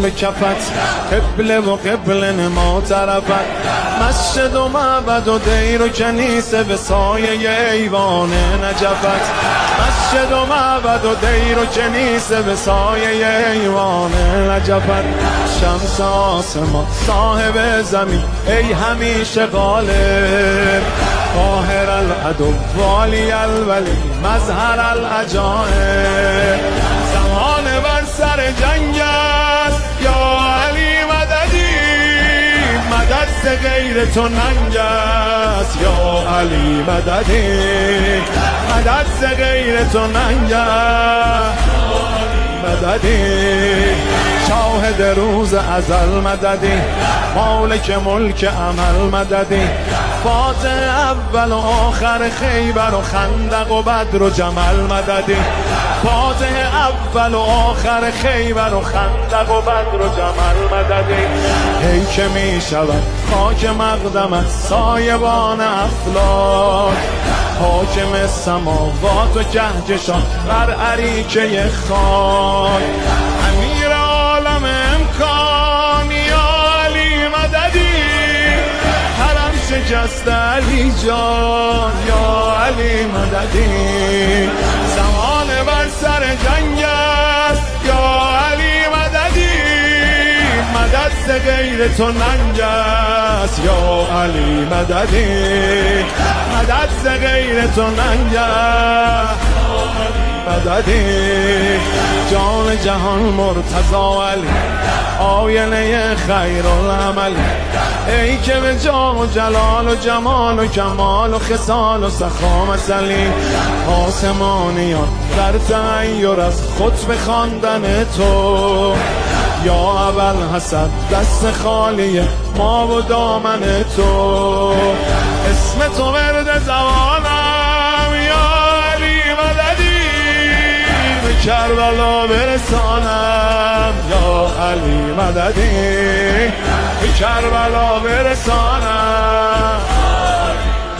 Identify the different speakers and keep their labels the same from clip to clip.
Speaker 1: به کفت، قبله و قبله نما طرفت، مسجد و معبد و دیر و کنیسه به سایه ایوان نجفت، مسجد و معبد و دیر و کنیسه به سایه ایوان نجفت. شمس آسمان صاحب زمین ای همیشه غالب، قاهر العدو والی الولی مظهر العجائب. زمان بر سر جنگ است یا علی مددی، مدد ز غیر تو ننگ است یا علی مددی، مدد ز غیر تو ننگ است مددی. شاهد روز ازل مددی، مالک ملک عمل مددی، فاتح اول و آخر خیبر و خندق و بدر و جمل مددی، فاتح اول و آخر خیبر و خندق و بدر و جمل مددی. ای که می شود خاک مقدمت سایبان افلاک، حاکم سماوات و کهکشان بر اریکه خاک، امیر عالم امکان یا علی مددی، حرم شکست علی جان یا علی مددی. زمان بر سر جنگ است یا علی مددی، مدد ز غیر تو ننگ است یا علی مددی، مدد ز غیر تو ننگ است مددی. جان جهان مرتضی علی آینه خیرالعمل، ای که به جاه و جلال و جمال و کمال و خصال و سخا مثلی، آسمانیان در تغییر از خطب خواندن تو، یا اول حسد دست خالی ما و دامن تو. اسم تو ورد زبانم یا علی مددی، به کربلا برسانم یا علی مددی، به کربلا برسانم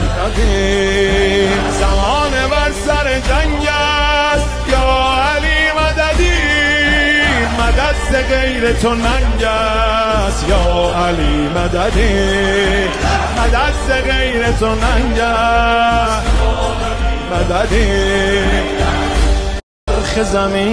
Speaker 1: مددی. زمان بر سر جنگ است یا علی مددی، مدد ز غیر تو ننگ است یا علی مددی، مدد ز غیر تو ننگ است مددی. زمین